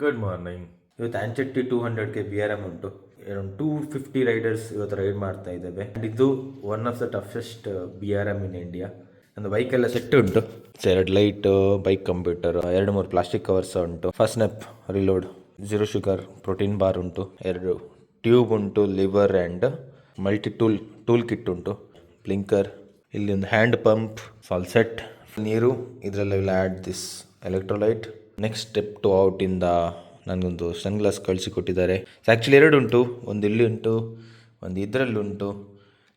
Good morning. ಇವತ್ತು ಆಂಚೆಟ್ಟಿ 200ಕ್ಕೆ BRM ಉಂಟು. ಅರೌಂಡ್ 250 ರೈಡರ್ಸ್ ಇವತ್ತು ರೈಡ್ ಮಾಡ್ತಾ ಇದ್ದೇವೆ. ಆ್ಯಂಡ್ ಇದು one of the toughest BRM in India. ಒಂದು ಬೈಕೆಲ್ಲ ಸೆಟ್ ಉಂಟು. 2 light, bike computer, 2-3 plastic covers ಉಂಟು. ಫಸ್ಟ್ ಸ್ನೆಪ್ ರಿಲೋಡ್, 0 ಶುಗರ್, ಪ್ರೋಟೀನ್ ಬಾರ್ ಉಂಟು, 2 ಟ್ಯೂಬ್ ಉಂಟು, lever and multi tool kit ಉಂಟು, ಬ್ಲಿಂಕರ್, ಇಲ್ಲಿ ಒಂದು ಹ್ಯಾಂಡ್ ಪಂಪ್, ಸಾಲ್ ಸೆಟ್, ನೀರು. ಇದರಲ್ಲಿ will add this electrolyte. Next step to out ಇಂದ ನನಗೊಂದು ಸನ್ಗ್ಲಾಸ್ ಕಳಿಸಿಕೊಟ್ಟಿದ್ದಾರೆ. ಆ್ಯಕ್ಚುಲಿ 2 ಉಂಟು, ಒಂದು ಇಲ್ಲಿ ಉಂಟು, ಒಂದು ಇದರಲ್ಲಿ ಉಂಟು.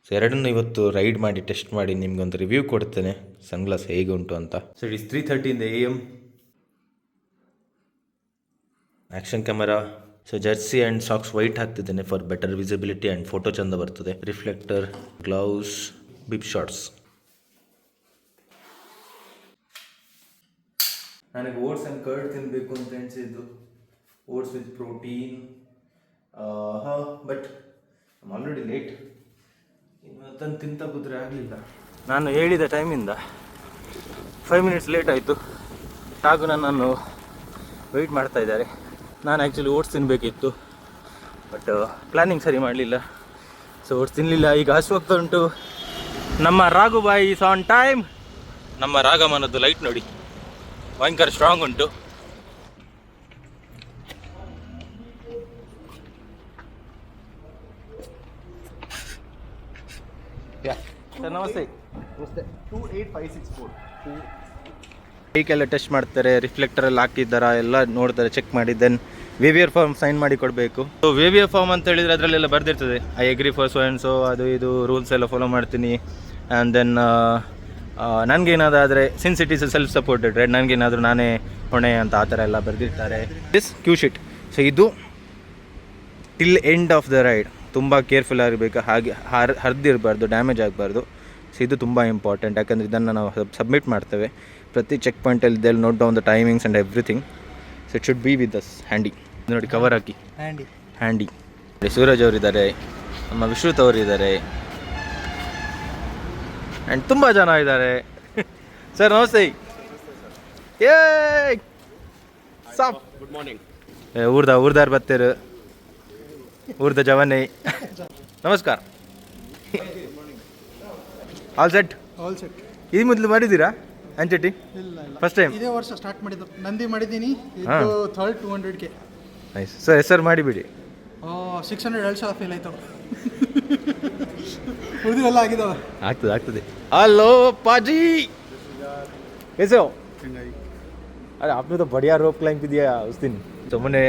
ಸೊ 2 ಇವತ್ತು ರೈಡ್ ಮಾಡಿ ಟೆಸ್ಟ್ ಮಾಡಿ ನಿಮ್ಗೊಂದು ರಿವ್ಯೂ ಕೊಡ್ತೇನೆ ಸನ್ಗ್ಲಾಸ್ ಹೇಗೆ ಉಂಟು ಅಂತ. So it is 3:30 AM. Action camera. So jersey and socks white ಹಾಕ್ತಿದ್ದೇನೆ for better visibility and photo ಚಂದ ಬರ್ತದೆ. Reflector, gloves, bib shorts. ನನಗೆ ಓಟ್ಸ್ ಆ್ಯಂಡ್ ಕರ್ಡ್ ತಿನ್ನಬೇಕು ಅಂತ ಎಣಿಸಿದ್ದು. Oats with protein. But already late. ಇವತ್ತನ್ನು ತಿಂತ ಕೂತ್ರೆ ಆಗಲಿಲ್ಲ. ನಾನು ಹೇಳಿದ ಟೈಮಿಂದ 5 ಮಿನಿಟ್ಸ್ ಲೇಟ್ ಆಯಿತು. ಹಾಗೂ ನನ್ನನ್ನು ವೆಯ್ಟ್ ಮಾಡ್ತಾ ಇದ್ದಾರೆ. ನಾನು ಆ್ಯಕ್ಚುಲಿ ಓಟ್ಸ್ ತಿನ್ನಬೇಕಿತ್ತು, ಬಟ್ ಪ್ಲ್ಯಾನಿಂಗ್ ಸರಿ ಮಾಡಲಿಲ್ಲ. ಸೊ ಓಟ್ಸ್ ತಿನ್ನಲಿಲ್ಲ. ಈಗ ಹಸುವಾಗ್ತಾ ಉಂಟು. ನಮ್ಮ ರಾಘುಬಾಯಿ ಈಸ್ ಆನ್ ಟೈಮ್. ನಮ್ಮ ರಾಗಮನದ್ದು ಲೈಟ್ ನೋಡಿ, ಭಯಂಕರ ಸ್ಟ್ರಾಂಗ್ ಉಂಟು. ಸರ್ ನಮಸ್ತೆ. 28564 ಬೈಕೆಲ್ಲ ಟೆಸ್ಟ್ ಮಾಡ್ತಾರೆ, ರಿಫ್ಲೆಕ್ಟರಲ್ಲಿ ಹಾಕಿದ್ದಾರಾ ಎಲ್ಲ ನೋಡ್ತಾರೆ, ಚೆಕ್ ಮಾಡಿ ದೆನ್ ವೇವಿಯರ್ ಫಾರ್ಮ್ ಸೈನ್ ಮಾಡಿ ಕೊಡಬೇಕು. ಸೊ ವೇವಿಯರ್ ಫಾರ್ಮ್ ಅಂತ ಹೇಳಿದರೆ ಅದರಲ್ಲೆಲ್ಲ ಬರ್ದಿರ್ತದೆ I agree for so and so, ಅದು ಇದು ರೂಲ್ಸ್ ಎಲ್ಲ ಫಾಲೋ ಮಾಡ್ತೀನಿ. ಆ್ಯಂಡ್ ದೆನ್ ನನಗೇನಾದರೆ since it is self supported ride, ನನಗೇನಾದರೂ ನಾನೇ ಹೊಣೆ ಅಂತ ಆ ಥರ ಎಲ್ಲ ಬರೆದಿರ್ತಾರೆ. This cue sheet. ಸೊ ಇದು till end of the ride ತುಂಬ ಕೇರ್ಫುಲ್ ಆಗಿರಬೇಕು. ಹಾಗೆ ಹರಿದಿರಬಾರ್ದು, ಡ್ಯಾಮೇಜ್ ಆಗಬಾರ್ದು. ಸೊ ಇದು ತುಂಬ ಇಂಪಾರ್ಟೆಂಟ್, ಯಾಕಂದರೆ ಇದನ್ನು ನಾವು ಸಬ್ಮಿಟ್ ಮಾಡ್ತೇವೆ. ಪ್ರತಿ ಚೆಕ್ ಪಾಯಿಂಟಲ್ಲಿ ಇದೆಲ್ಲ note down the timings and everything. So it should be with us handy. ನೋಡಿ ಕವರ್ ಹಾಕಿ ಹ್ಯಾಂಡಿ. ಸೂರಜ್ ಅವರಿದ್ದಾರೆ, ನಮ್ಮ ವಿಶ್ರುತ್ ಅವರಿದ್ದಾರೆ, ಆ್ಯಂಡ್ ತುಂಬ ಜನ ಇದ್ದಾರೆ. ಸರ್ ನಮಸ್ತೆ. ಏ ಸಾಪ್ ಗುಡ್ ಮಾರ್ನಿಂಗ್. ಊರ್ದಾರ್ ಬತ್ತೇರು, ಊರ್ದ ಜವನ್ನೇ ನಮಸ್ಕಾರ. All set. ಈ ಮೊದಲು ಮಾಡಿದ್ದೀರಾ ಅಂಚೆಟ್ಟಿ? ಇಲ್ಲ ಫಸ್ಟ್ ಟೈಮ್ ಇದೇ ವರ್ಷ ಸ್ಟಾರ್ಟ್ ಮಾಡಿದ್ದು. ನಂದಿ ಮಾಡಿದ್ದೀನಿ. ಇದು ಥರ್ಡ್ 200ಕ್ಕೆ. Nice sir. ಹೆಸರು ಮಾಡಿಬಿಡಿ. 600 ಎರಡು ಸಲ ಫೇಲ್ ಆಯ್ತು. ಉಳಿದಿವೆಲ್ಲ ಆಗಿದಾವೆ. ಆಗ್ತದೆ. ಹಲೋ ಪಾಜಿ, कैसे हो? अरे आपने तो बढ़िया रोप क्लाइंब किया उस दिन. तो ಮೊನ್ನೆ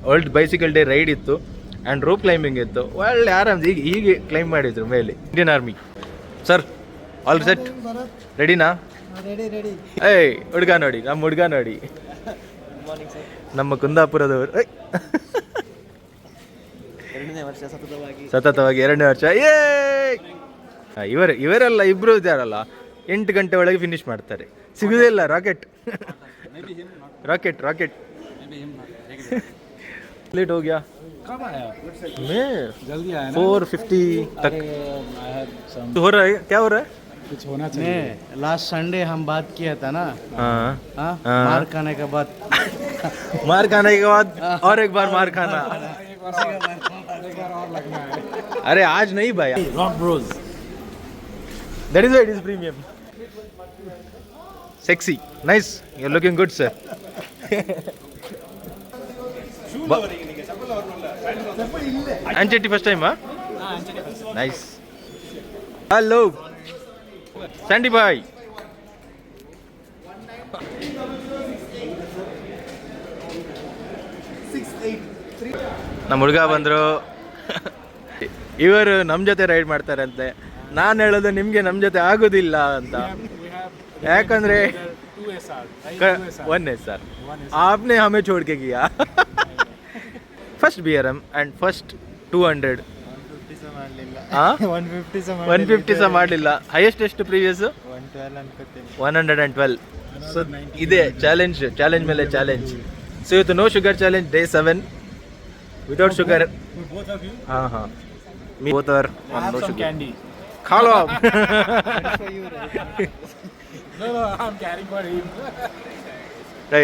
ವರ್ಲ್ಡ್ ಬೈಸಿಕಲ್ ಡೇ ರೈಡ್ ಇತ್ತು ಆ್ಯಂಡ್ ರೋಪ್ ಕ್ಲೈಂಬಿಂಗ್ ಇತ್ತು. ಒಳ್ಳೆ ಆರಾಮ್ ಹೀಗೆ ಕ್ಲೈಂಬ್ ಮಾಡಿದ್ರು ಮೇಲೆ. Indian army. Sir all set? ರೆಡಿನಾ? ರೆಡಿ. ಏಯ್ ಹುಡುಗ ನೋಡಿ, ನಮ್ಮ ಹುಡುಗ ನೋಡಿ, ನಮ್ಮ ಕುಂದಾಪುರದವರು. ಸತತವಾಗಿ 2ನೇ ವರ್ಷ. ಇವರೆಲ್ಲ ಇಬ್ಬರು ಇದ್ದಾರಲ್ಲ 8 ಗಂಟೆ ಒಳಗೆ ಫಿನಿಶ್ ಮಾಡ್ತಾರೆ. ಸಿಗುದೇ ಇಲ್ಲ. ರಾಕೆಟ್ लेट हो गया. कब आया? मैं जल्दी आया ना. 4:50 तक हो रहा है. क्या हो रहा है? कुछ होना चाहिए. लास्ट संडे हम बात किया था ना. हाँ. मार खाने के बाद और एक बार मार खाना. एक बार और लगना है. अरे आज नहीं भाई. Rock bros. That is why it is premium. Sexy. Nice. You're looking good, sir. Anchetti first time, huh? Nice. Hello. Sandy boy. ನಮ್ಮ ಹುಡುಗ ಬಂದರು. ಇವರು ನಮ್ಮ ಜೊತೆ ರೈಡ್ ಮಾಡ್ತಾರಂತೆ. ನಾನು ಹೇಳೋದು ನಿಮಗೆ ನಮ್ಮ ಜೊತೆ ಆಗೋದಿಲ್ಲ ಅಂತ. ಯಾಕಂದರೆ 1 SR आपने हमें छोड़ के किया. First BRM and first 200. 150 ಸಹ ಮಾಡಲಿಲ್ಲ. ಹೈಯೆಸ್ಟ್ ಎಷ್ಟು ಪ್ರೀವಿಯಸ್? 112. ಸೊ ಇದೆ ಚಾಲೆಂಜ್ ಮೇಲೆ ಚಾಲೆಂಜ್. ಸೊ ಇವತ್ತು no sugar challenge, day 7 without sugar. ಹಾಂ both are on no sugar. Candy. खा लो आप. No, I'm carrying for him.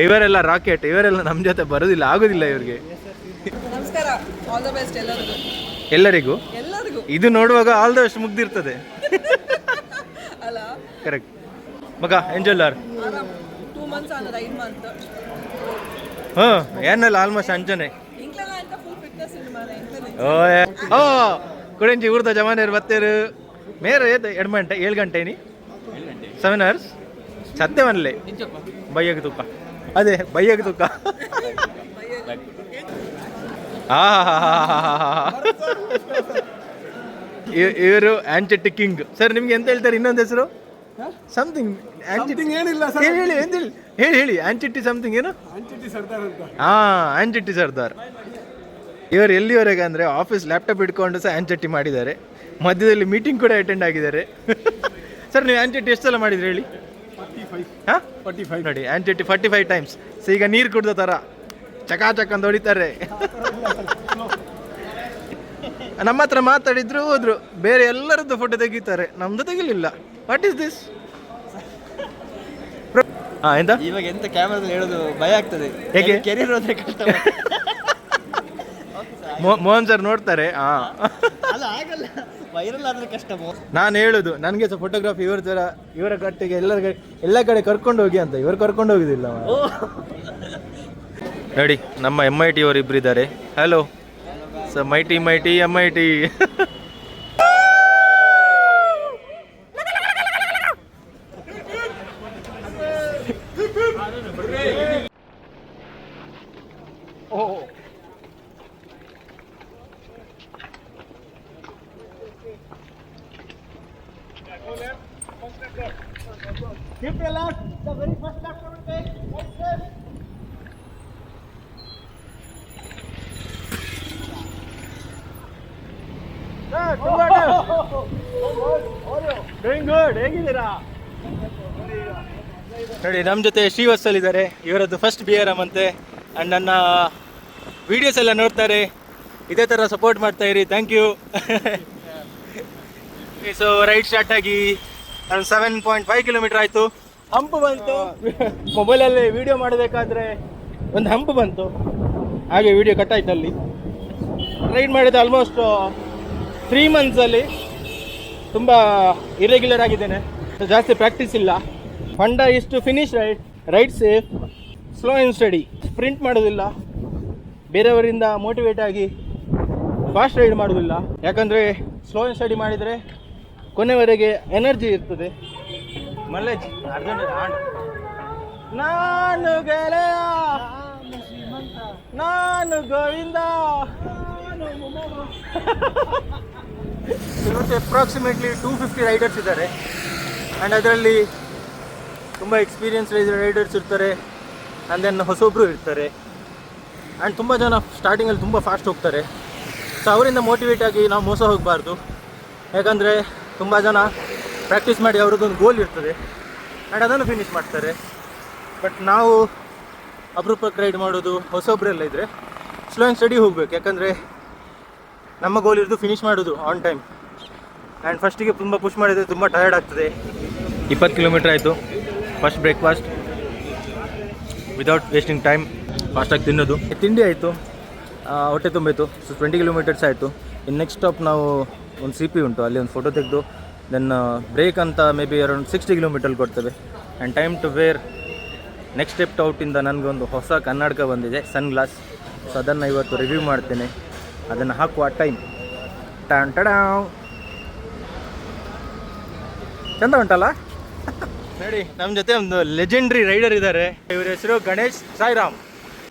ಇವರೆಲ್ಲ ರಾಕೆಟ್, ಇವರೆಲ್ಲ ನಮ್ಮ ಜೊತೆ ಬರೋದಿಲ್ಲ, ಆಗೋದಿಲ್ಲ ಇವ್ರಿಗೆ. ನಮಸ್ಕಾರ, ಆಲ್ ದ ಬೆಸ್ಟ್ ಎಲ್ಲರಿಗೂ. ಎಲ್ಲರಿಗೂ ಎಲ್ಲರಿಗೂ ಇದು ನೋಡುವಾಗ ಆಲ್ ದ ಬೆಸ್ಟ್ ಮುಗ್ದಿರ್ತದೆ. ಅಲ್ಲ, ಕರೆಕ್ಟ್ ಮಗ ಎಂಜಲ್ಲಾರ್. ಆರಾಮ್ 2 months ಆನದ 5 month ಏನಲ್ಲ ಆಲ್ಮೋಸ್ಟ್ ಅಂಚನೆ. ಇಂಕ್ಲೆಲ್ಲ ಅಂತ ಫುಲ್ ಫಿಟ್ನೆಸ್ ಇನ್ನು ಮಾರೆ ಇಂಕ್ಲೆಲ್ಲ. ಓ ಕುಡೆಂಚಿ ಊರ್ದ ಜಮಾನೇರು ಬತ್ತೇರು ಮೇರೆ 2 ಗಂಟೆ 7 ಗಂಟೆ ನೀ 7 hours ಸತ್ಯ ಮನಲೆ ಬೈಯಗೆ ತುಕ್ಕ, ಅದೇ ಬೈಯಗೆ ತುಕ್ಕ. ಇವರು ಆಂಚೆಟ್ಟಿ ಕಿಂಗ್ ಸರ್. ನಿಮ್ಗೆ ಎಂತ ಹೇಳ್ತಾರೆ ಇನ್ನೊಂದು ಹೆಸರು? ಸಮಥಿಂಗ್ ಏನಿಲ್ಲ ಹೇಳಿ ಹೇಳಿ ಹೇಳಿ ಆಂಚೆಟ್ಟಿ ಸಮಥಿಂಗ್ ಏನು? ಆಂಚೆಟ್ಟಿ ಸರ್ದಾರ್. ಇವರು ಎಲ್ಲಿವರೆಗೆ ಅಂದರೆ ಆಫೀಸ್ ಲ್ಯಾಪ್ಟಾಪ್ ಇಟ್ಕೊಂಡು ಸಹ ಆಂಚೆಟ್ಟಿ ಮಾಡಿದ್ದಾರೆ, ಮಧ್ಯದಲ್ಲಿ ಮೀಟಿಂಗ್ ಕೂಡ ಅಟೆಂಡ್ ಆಗಿದ್ದಾರೆ. ಸರ್ ನೀವು ಆಂಚೆಟ್ಟಿ ಎಷ್ಟು ಸಲ ಮಾಡಿದ್ರಿ ಹೇಳಿ? 45 ನೋಡಿ ಆಂಚೆಟ್ಟಿ 45 ಟೈಮ್ಸ್. ಸೊ ಈಗ ನೀರು ಕುಡ್ದ ಥರ ಚಕಾಚಕ್ ಅಂತ ಹೊಡಿತಾರೆ. ನಮ್ಮ ಹತ್ರ ಮಾತಾಡಿದ್ರು ಹೋದ್ರು, ಬೇರೆ ಎಲ್ಲರದ್ದು ಫೋಟೋ ತೆಗಿತಾರೆ, ನಮ್ದು ತೆಗಿಲಿಲ್ಲ. What is this? ಎಂತ ಇವಾಗ ಎಂತ ಕ್ಯಾಮ್ರಾದಲ್ಲಿ ಹೇಳೋದು ಭಯ ಆಗ್ತದೆ. ಹೇಗೆ? ಕೆರಿಯರ್ ಹೋದ್ರೆ ಕಷ್ಟ. ಮೋಹನ್ ಸರ್ ನೋಡ್ತಾರೆ. ಅಲ್ಲ ಆಗಲ್ಲ, ವೈರಲ್ ಆದ್ರೆ ಕಷ್ಟ. ನಾನು ಹೇಳುದು ನನಗೆ ಸಹ ಫೋಟೋಗ್ರಾಫಿ ಇವರ ಥರ ಇವರ ಕಟ್ಟಿಗೆ ಎಲ್ಲ ಕಡೆ ಕರ್ಕೊಂಡು ಹೋಗಿ ಅಂತ. ಇವರು ಕರ್ಕೊಂಡು ಹೋಗುದಿಲ್ಲ. ನೋಡಿ ನಮ್ಮ MIT ಅವರು ಇಬ್ರು ಇದ್ದಾರೆ. Hello so mighty MIT. ಹೇಗಿದ್ದೀರಾ? ನೋಡಿ ನಮ್ಮ ಜೊತೆ ಶ್ರೀವತ್ಸಲಿದ್ದಾರೆ. ಇವರದ್ದು ಫಸ್ಟ್ BRM ಅಂತೆ. ಆ್ಯಂಡ್ ನನ್ನ ವಿಡಿಯೋಸ್ ಎಲ್ಲ ನೋಡ್ತಾರೆ. ಇದೇ ಥರ ಸಪೋರ್ಟ್ ಮಾಡ್ತಾ ಇರಿ. Thank you. So ride start ಆಗಿ 7.5 ಕಿಲೋಮೀಟರ್ ಆಯಿತು. ಹಂಪು ಬಂತು. ಮೊಬೈಲಲ್ಲಿ ವಿಡಿಯೋ ಮಾಡಬೇಕಾದ್ರೆ ಒಂದು ಹಂಪು ಬಂತು, ಹಾಗೆ ವಿಡಿಯೋ ಕಟ್ ಆಯ್ತು. ಅಲ್ಲಿ ರೈಡ್ ಮಾಡಿದ ಆಲ್ಮೋಸ್ಟ್ 3 monthsಲ್ಲಿ ತುಂಬ ಇರೆಗ್ಯುಲರ್ ಆಗಿದ್ದೇನೆ, ಜಾಸ್ತಿ ಪ್ರಾಕ್ಟೀಸ್ ಇಲ್ಲ. Funda is to finish ride safe, slow and steady. Sprint ಮಾಡೋದಿಲ್ಲ, ಬೇರೆಯವರಿಂದ ಮೋಟಿವೇಟ್ ಆಗಿ ಫಾಸ್ಟ್ ರೈಡ್ ಮಾಡೋದಿಲ್ಲ. ಯಾಕಂದರೆ ಸ್ಲೋ ಆ್ಯಂಡ್ ಸ್ಟಡಿ ಮಾಡಿದರೆ ಕೊನೆವರೆಗೆ ಎನರ್ಜಿ ಇರ್ತದೆ. ಮಲ್ಲೇಜ್ ನಾನು ಗೆಳೆಯ, ನಾನು ಗೋವಿಂದ. ಇವತ್ತು ಅಪ್ರಾಕ್ಸಿಮೇಟ್ಲಿ 250 ರೈಡರ್ಸ್ ಇದ್ದಾರೆ. ಆ್ಯಂಡ್ ಅದರಲ್ಲಿ ತುಂಬ ಎಕ್ಸ್ಪೀರಿಯನ್ಸ್ ರೈಡರ್ಸ್ ಇರ್ತಾರೆ, ಆ್ಯಂಡ್ ದೆನ್ ಹೊಸೊಬ್ಬರು ಇರ್ತಾರೆ. ಆ್ಯಂಡ್ ತುಂಬ ಜನ ಸ್ಟಾರ್ಟಿಂಗಲ್ಲಿ ತುಂಬ ಫಾಸ್ಟ್ ಹೋಗ್ತಾರೆ. ಸೊ ಅವರಿಂದ ಮೋಟಿವೇಟ್ ಆಗಿ ನಾವು ಮೋಸ ಹೋಗಬಾರ್ದು. ಯಾಕಂದರೆ ತುಂಬ ಜನ ಪ್ರಾಕ್ಟೀಸ್ ಮಾಡಿ ಅವ್ರದ್ದೊಂದು ಗೋಲ್ ಇರ್ತದೆ ಆ್ಯಂಡ್ ಅದನ್ನು ಫಿನಿಷ್ ಮಾಡ್ತಾರೆ. ಬಟ್ ನಾವು ಅಪರೂಪಕ್ಕೆ ರೈಡ್ ಮಾಡೋದು ಹೊಸೊಬ್ಬರೆಲ್ಲ ಇದ್ದರೆ ಸ್ಲೋ ಆ್ಯಂಡ್ ಸ್ಟಡಿ ಹೋಗಬೇಕು. ಯಾಕಂದರೆ ನಮ್ಮ ಗೋಲ್ ಇರೋದು ಫಿನಿಷ್ ಮಾಡೋದು ಆನ್ ಟೈಮ್. ಆ್ಯಂಡ್ ಫಸ್ಟಿಗೆ ತುಂಬ ಪುಷ್ ಮಾಡಿದರೆ ತುಂಬ ಟಯರ್ಡ್ ಆಗ್ತದೆ. 20 ಕಿಲೋಮೀಟ್ರ್ ಆಯಿತು. First breakfast without wasting time ಫಾಸ್ಟಾಗಿ ತಿನ್ನೋದು. ತಿಂಡಿ ಆಯಿತು, ಹೊಟ್ಟೆ ತುಂಬಿತು. ಸೊ 20 ಕಿಲೋಮೀಟರ್ಸ್ ಆಯಿತು. ಇನ್ನು ನೆಕ್ಸ್ಟ್ ಸ್ಟಾಪ್ ನಾವು ಒಂದು CP ಉಂಟು, ಅಲ್ಲಿ ಒಂದು ಫೋಟೋ ತೆಗೆದು ದೆನ್ ಬ್ರೇಕ್ ಅಂತ ಮೇ ಬಿ ಅರೌಂಡ್ 60 ಕಿಲೋಮೀಟರ್ ಕೊಡ್ತೇವೆ. And time to wear next step ಔಟಿಂದ ನನಗೊಂದು ಹೊಸ ಕನ್ನಡಕ ಬಂದಿದೆ, ಸನ್ ಗ್ಲಾಸ್. ಸೊ ಅದನ್ನು ಇವತ್ತು ರಿವ್ಯೂ ಮಾಡ್ತೇನೆ. ಅದನ್ನು ಹಾಕುವ ಟೈಮ್ ಟಡಾವ್ ಚಂದ ಉಂಟಲ್ಲ. ನೋಡಿ ನಮ್ಮ ಜೊತೆ ಒಂದು ಲೆಜೆಂಡ್ರಿ ರೈಡರ್ ಇದ್ದಾರೆ. ಇವರ ಹೆಸರು ಗಣೇಶ್ ಸಾಯಿರಾಮ್.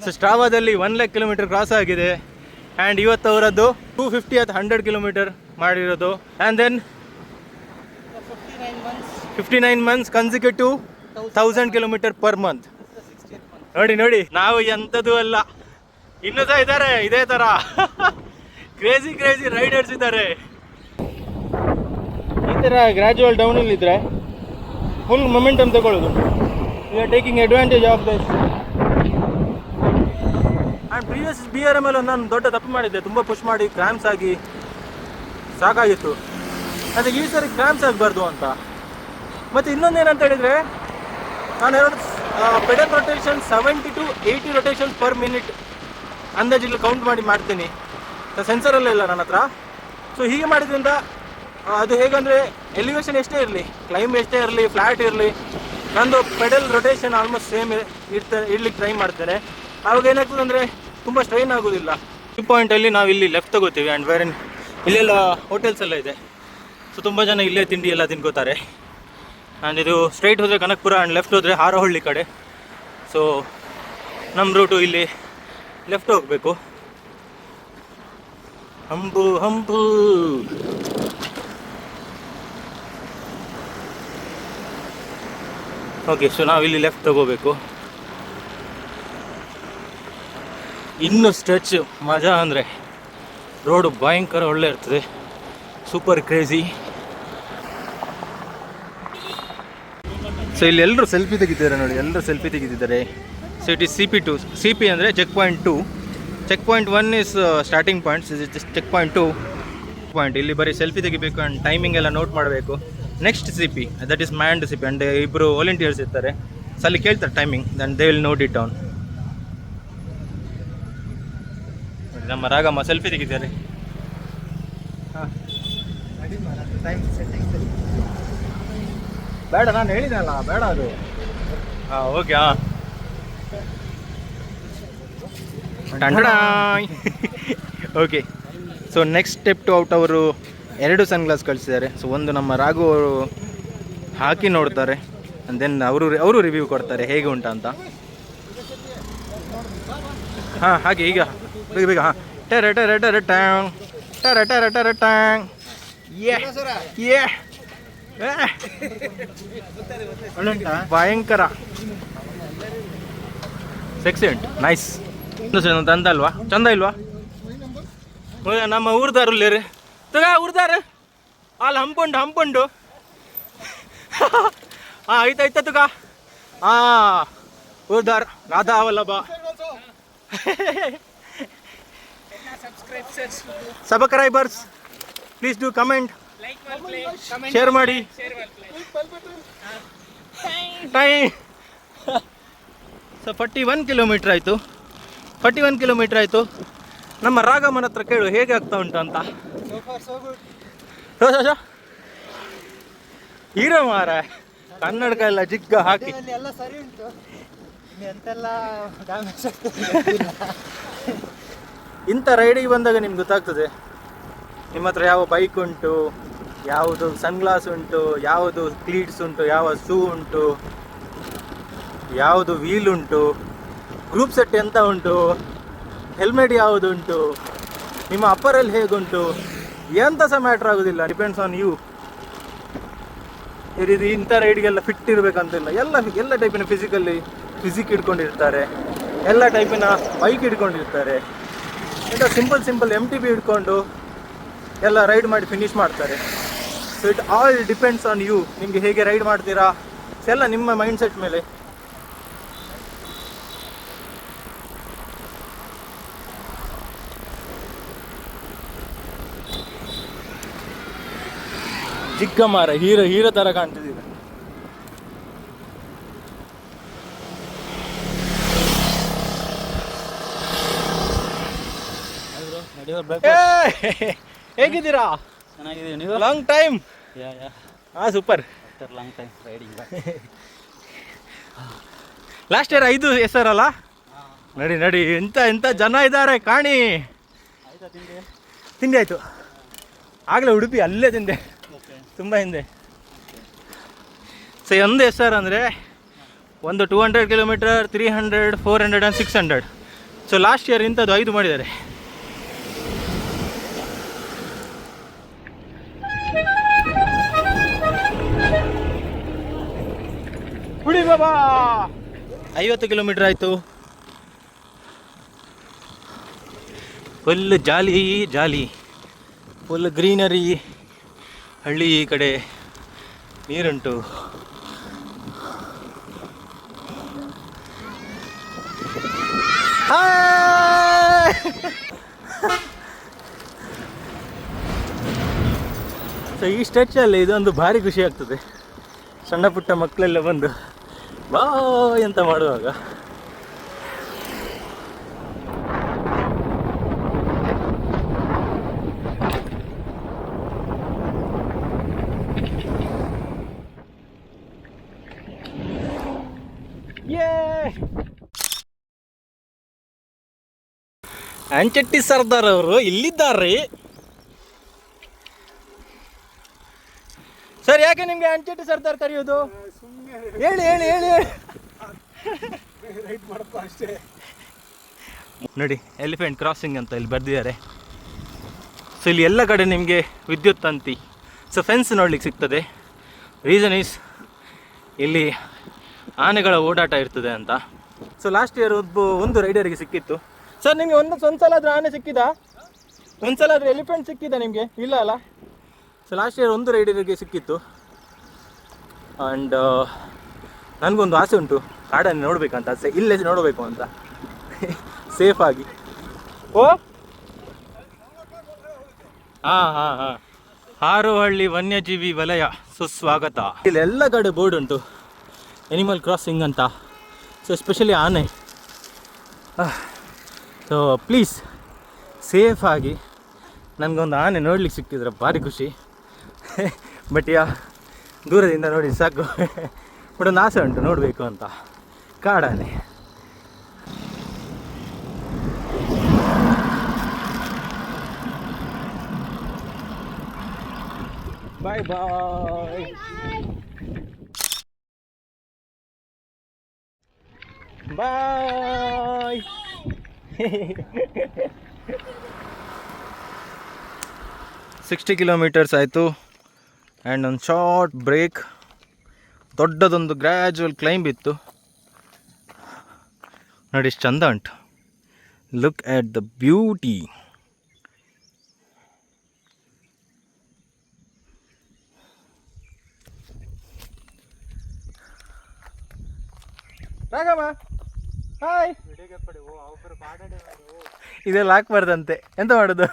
ಸೊ ಸ್ಟ್ರಾವಾದಲ್ಲಿ 1 lakh ಕಿಲೋಮೀಟರ್ ಕ್ರಾಸ್ ಆಗಿದೆ. ಆ್ಯಂಡ್ ಇವತ್ತು ಅವರದ್ದು 250th 100 ಕಿಲೋಮೀಟರ್ ಮಾಡಿರೋದು. And then 59 months consecutive 1000 kilometre per month. ನೋಡಿ ನಾವು ಎಂಥದ್ದು ಅಲ್ಲ, ಇನ್ನೂ ಸಹ ಇದ್ದಾರೆ ಇದೇ ಥರ ಕ್ರೇಜಿ ರೈಡರ್ಸ್ ಇದ್ದಾರೆ. ಈ ಥರ ಗ್ರ್ಯಾಜುವಲ್ ಡೌನಲ್ಲಿ ಇದ್ದರೆ ಫುಲ್ ಮೊಮೆಂಟಮ್ ತಗೊಳ್ಳೋದು. You are taking advantage of this. And previous BRM ಅಲ್ಲಿ ನಾನು ದೊಡ್ಡ ತಪ್ಪು ಮಾಡಿದ್ದೆ, ತುಂಬ ಪುಷ್ ಮಾಡಿ ಕ್ರ್ಯಾಂಪ್ಸ್ ಆಗಿ ಸಾಕಾಗಿತ್ತು. ಅದಕ್ಕೆ ಈ ಸರಿ ಕ್ರ್ಯಾಂಪ್ಸ್ ಆಗಬಾರ್ದು ಅಂತ. ಮತ್ತು ಇನ್ನೊಂದೇನಂತ ಹೇಳಿದರೆ, ನಾನು pedal rotation 70 to 80 rotation per minute ಅಂದಾಜಿಲ್ಲಿ ಕೌಂಟ್ ಮಾಡಿ ಮಾಡ್ತೀನಿ. ಸೆನ್ಸರಲ್ಲ ಇಲ್ಲ ನನ್ನ ಹತ್ರ. ಸೊ ಹೀಗೆ ಮಾಡಿದ್ರಿಂದ ಅದು ಹೇಗಂದರೆ ಎಲಿವೇಶನ್ ಎಷ್ಟೇ ಇರಲಿ, ಕ್ಲೈಂಬ್ ಎಷ್ಟೇ ಇರಲಿ, ಫ್ಲ್ಯಾಟ್ ಇರಲಿ, ನಂದು ಪೆಡಲ್ ರೊಟೇಷನ್ ಆಲ್ಮೋಸ್ಟ್ ಸೇಮ್ ಇಡ್ಲಿಕ್ಕೆ ಟ್ರೈ ಮಾಡ್ತೇನೆ. ಆವಾಗ ಏನಾಗ್ತದೆ ಅಂದರೆ ತುಂಬ ಸ್ಟ್ರೈನ್ ಆಗೋದಿಲ್ಲ. ಈ ಪಾಯಿಂಟಲ್ಲಿ ನಾವು ಇಲ್ಲಿ ಲೆಫ್ಟ್ ತಗೋತೀವಿ. ಆ್ಯಂಡ್ ಬೇರೆ ಇಲ್ಲೆಲ್ಲ ಹೋಟೆಲ್ಸ್ ಎಲ್ಲ ಇದೆ. ಸೊ ತುಂಬ ಜನ ಇಲ್ಲೇ ತಿಂಡಿ ಎಲ್ಲ ತಿನ್ಕೋತಾರೆ. ಆ್ಯಂಡ್ ಇದು ಸ್ಟ್ರೈಟ್ ಹೋದರೆ ಕನಕಪುರ ಆ್ಯಂಡ್ ಲೆಫ್ಟ್ ಹೋದರೆ ಹಾರೋಹಳ್ಳಿ ಕಡೆ. ಸೊ ನಮ್ಮ ರೂಟು ಇಲ್ಲಿ ಲೆಫ್ಟ್ ಹೋಗಬೇಕು. Hump hump. ಓಕೆ, ಸೊ ನಾವಿಲ್ಲಿ ಲೆಫ್ಟ್ ತಗೋಬೇಕು. ಇನ್ನು ಸ್ಟ್ರೆಚ್ ಮಜಾ ಅಂದರೆ ರೋಡು ಭಯಂಕರ ಒಳ್ಳೆ ಇರ್ತದೆ, ಸೂಪರ್ ಕ್ರೇಜಿ. ಸೊ ಇಲ್ಲಿ ಎಲ್ಲರೂ ಸೆಲ್ಫಿ ತೆಗಿತಿದ್ದಾರೆ ನೋಡಿ, ಎಲ್ಲರೂ ಸೆಲ್ಫಿ ತೆಗಿತಿದ್ದಾರೆ. So it is CP2. CP ಅಂದರೆ check point 2. Check point 1 is starting points, check point 2 point. ಇಲ್ಲಿ ಬರೀ ಸೆಲ್ಫಿ ತೆಗಿಬೇಕು ಆ್ಯಂಡ್ ಟೈಮಿಂಗ್ ಎಲ್ಲ ನೋಟ್ ಮಾಡಬೇಕು. ನೆಕ್ಸ್ಟ್ CP, ದಟ್ ಈಸ್ ಮ್ಯಾಂಡ್ CP. ಆ್ಯಂಡ್ ಇಬ್ಬರು ವಾಲಂಟಿಯರ್ಸ್ ಇರ್ತಾರೆ. ಸೊ ಅಲ್ಲಿ ಕೇಳ್ತಾರೆ timing, then they will note it down. ನಮ್ಮ ರಾಗಮ್ಮ ಸೆಲ್ಫಿ ತೆಗಿದ್ದಾರೆ. ಬೇಡ, ನಾನು ಹೇಳಿದೆನಲ್ಲ ಬೇಡ ಅದು. ಹಾಂ ಓಕೆ. ಹಾಂ okay. So next step to out ಅವರು 2 ಸನ್ಗ್ಲಾಸ್ ಕಳಿಸಿದ್ದಾರೆ. ಸೊ ಒಂದು ನಮ್ಮ ರಾಘು ಅವರು ಹಾಕಿ ನೋಡ್ತಾರೆ, ಆ್ಯಂಡ್ ದೆನ್ ಅವರು ರಿವ್ಯೂ ಕೊಡ್ತಾರೆ ಹೇಗೆ ಉಂಟ ಅಂತ. ಹಾಂ ಹಾಗೆ ಈಗ ಬೇಗ ಬೇಗ. ಹಾಂ ಟೆರ ಟೆರ ಟೆರ ಟ್ಯಾಂಗ್, ಟೆರ ಟೆರ ಟೆರ ಟ್ಯಾಂಗ್. ಭಯಂಕರ ಸೆಕ್ಸೆಂಟ್, ನೈಸ್. ತಂದ ಅಲ್ವಾ, ಚಂದ ಇಲ್ವಾ? ನಮ್ಮ ಊರ್ದಾರು ಇಲ್ಲೇರಿ ತಗ, ಊರ್ದಾರ ಅಲ್ಲಿ ಹಂಪುಂಡು. ಹಾಂ ಆಯ್ತಾಯ್ತ ತುಗ. ಹಾಂ ಊರ್ದಾರ್ Radha Vallabha. Subscribers please do comment, share ಮಾಡಿ. ಟೈಮ್. ಸೊ 41 ಕಿಲೋಮೀಟ್ರ್ ಆಯಿತು. 41 ಕಿಲೋಮೀಟ್ರ್ ಆಯಿತು. ನಮ್ಮ ರಾಗಮ್ಮನ ಹತ್ರ ಕೇಳು ಹೇಗೆ ಆಗ್ತಾ ಉಂಟು ಅಂತ. ಹೀರೋ ಮಾರ, ಕನ್ನಡಕ ಎಲ್ಲ ಜಿಗ್ಗ ಹಾಕಿ ಎಲ್ಲ ಸರಿ ಉಂಟು, ಎಂತೆಲ್ಲ ಡ್ಯಾಮೇಜ್ ಇಂಥ ರೈಡಿಗೆ ಬಂದಾಗ ನಿಮ್ಗೆ ಗೊತ್ತಾಗ್ತದೆ ನಿಮ್ಮ ಹತ್ರ ಯಾವ ಬೈಕ್ ಉಂಟು, ಯಾವುದು ಸನ್ಗ್ಲಾಸ್ ಉಂಟು, ಯಾವುದು ಕ್ಲೀಟ್ಸ್ ಉಂಟು, ಯಾವ ಶೂ ಉಂಟು, ಯಾವುದು ವೀಲ್ ಉಂಟು, ಗ್ರೂಪ್ ಸೆಟ್ ಎಂತ ಉಂಟು, ಹೆಲ್ಮೆಟ್ ಯಾವುದು ಉಂಟು, ನಿಮ್ಮ ಅಪ್ಪರಲ್ಲಿ ಹೇಗುಂಟು, ಎಂತ ಸಹ ಮ್ಯಾಟ್ರ್ ಆಗೋದಿಲ್ಲ. Depends on you. ಇದು ಇಂಥ ರೈಡ್ಗೆಲ್ಲ ಫಿಟ್ ಇರಬೇಕಂತಿಲ್ಲ. ಎಲ್ಲ ಟೈಪಿನ ಫಿಸಿಕ್ ಇಟ್ಕೊಂಡಿರ್ತಾರೆ, ಎಲ್ಲ ಟೈಪಿನ ಬೈಕ್ ಇಟ್ಕೊಂಡಿರ್ತಾರೆ. ಇಂಥ ಸಿಂಪಲ್ MTB ಹಿಡ್ಕೊಂಡು ಎಲ್ಲ ರೈಡ್ ಮಾಡಿ ಫಿನಿಶ್ ಮಾಡ್ತಾರೆ. So it all depends on you. ನಿಮಗೆ ಹೇಗೆ ರೈಡ್ ಮಾಡ್ತೀರಾ ಎಲ್ಲ ನಿಮ್ಮ ಮೈಂಡ್ ಸೆಟ್ ಮೇಲೆ. ಚಿಕ್ಕ ಮಾರ ಹೀರೋ ಥರ ಕಾಣ್ತಿದ್ದೀರ. ಹೇಗಿದ್ದೀರಾ? ಚೆನ್ನಾಗಿದ್ದೀವಿ. ನೀವು? Long time. ಹಾಂ super. Long time riding. Last year 5 ಹೆಸರಲ್ಲ. ನಡಿ ಎಂತ ಜನ ಇದ್ದಾರೆ ಕಾಣಿ. ತಿಂಡಿ ಆಯಿತು ಆಗಲೇ, ಉಡುಪಿ ಅಲ್ಲೇ ತಿಂದೆ, ತುಂಬ ಹಿಂದೆ. ಸೊ ಒಂದು ಹೆಸರು ಅಂದರೆ ಒಂದು 200 kilometre, 300, 400 and 600. So last year ಇಂಥದ್ದು 5 ಮಾಡಿದ್ದಾರೆ. ಹುಡಿ ಬಾಬಾ 50 ಕಿಲೋಮೀಟರ್ ಆಯಿತು. Full jolly, full greenery. ಹಳ್ಳಿ ಈ ಕಡೆ ನೀರುಂಟು. ಸೊ ಈ ಸ್ಟ್ರೆಚ್ಚಲ್ಲಿ ಇದೊಂದು ಭಾರಿ ಖುಷಿ ಆಗ್ತದೆ. ಸಣ್ಣ ಪುಟ್ಟ ಮಕ್ಕಳೆಲ್ಲ ಬಂದು ಬಾಯ್ ಅಂತ ಮಾಡುವಾಗ ಅಂಚೆಟ್ಟಿ ಸರ್ದಾರ್ ಅವರು ಇಲ್ಲಿದ್ದಾರೆ. ಸರ್ ಯಾಕೆ ನಿಮ್ಗೆ ಅಂಚೆಟ್ಟಿ ಸರ್ದಾರ್ ಕರೆಯೋದು? ಹೇಳಿ ಹೇಳಿ ಹೇಳಿ ನೋಡಿ, ಎಲಿಫೆಂಟ್ ಕ್ರಾಸಿಂಗ್ ಅಂತ ಇಲ್ಲಿ ಬರ್ದಿದ್ದಾರೆ. ಸೊ ಇಲ್ಲಿ ಎಲ್ಲ ಕಡೆ ನಿಮಗೆ ವಿದ್ಯುತ್ ತಂತಿ, ಸೊ ಫೆನ್ಸ್ ನೋಡ್ಲಿಕ್ಕೆ ಸಿಗ್ತದೆ. ರೀಸನ್ ಈಸ್ ಇಲ್ಲಿ ಆನೆಗಳ ಓಡಾಟ ಇರ್ತದೆ ಅಂತ. ಸೊ ಲಾಸ್ಟ್ ಇಯರ್ ಒಂದು ರೈಡರಿಗೆ ಸಿಕ್ಕಿತ್ತು. ಸರ್ ನಿಮಗೆ ಒಂದ್ಸಲ ಆದರೂ ಆನೆ ಸಿಕ್ಕಿದಾ? ಒಂದ್ಸಲ ಆದರೂ ಎಲಿಫೆಂಟ್ ಸಿಕ್ಕಿದಾ ನಿಮಗೆ? ಇಲ್ಲ ಅಲ್ಲ. ಸೊ ಲಾಸ್ಟ್ ಇಯರ್ ಒಂದು ರೈಡರಿಗೆ ಸಿಕ್ಕಿತ್ತು. ಆ್ಯಂಡ್ ನನಗೊಂದು ಆಸೆ ಉಂಟು, ಕಾಡನ್ನು ನೋಡಬೇಕಂತ ಆಸೆ, ಇಲ್ಲೇ ನೋಡಬೇಕು ಅಂತ ಸೇಫಾಗಿ. ಓ ಹಾಂ ಹಾರೋಹಳ್ಳಿ ವನ್ಯಜೀವಿ ವಲಯ ಸುಸ್ವಾಗತ. ಇಲ್ಲೆಲ್ಲ ಕಡೆ ಬೋರ್ಡ್ ಉಂಟು, ಎನಿಮಲ್ ಕ್ರಾಸಿಂಗ್ ಅಂತ. ಸೊ ಎಸ್ಪೆಷಲಿ ಆನೆ. ಸೊ ಪ್ಲೀಸ್ ಸೇಫಾಗಿ ನನಗೊಂದು ಆನೆ ನೋಡ್ಲಿಕ್ಕೆ ಸಿಕ್ಕಿದ್ರೆ ಭಾರಿ ಖುಷಿ. ಬಟ್ ದೂರದಿಂದ ನೋಡಿ ಸಾಕು. ಬಟ್ ಒಂದು ಆಸೆ ಉಂಟು ನೋಡಬೇಕು ಅಂತ, ಕಾಡಾನೆ. Bye bye. ಬಾಯ್. 60 ಕಿಲೋಮೀಟರ್ಸ್ ಆಯಿತು. ಆ್ಯಂಡ್ ಒಂದು ಶಾರ್ಟ್ ಬ್ರೇಕ್, ದೊಡ್ಡದೊಂದು ಗ್ರ್ಯಾಜುವಲ್ ಕ್ಲೈಂಬ್ ಇತ್ತು. ನೋಡಿ ಎಷ್ಟು ಚಂದ ಉಂಟು. Look at the beauty. Ragamma hi. ಇದೆಲ್ಲ ಹಾಕ್ಬಾರ್ದಂತೆ, ಎಂತ ಮಾಡೋದು?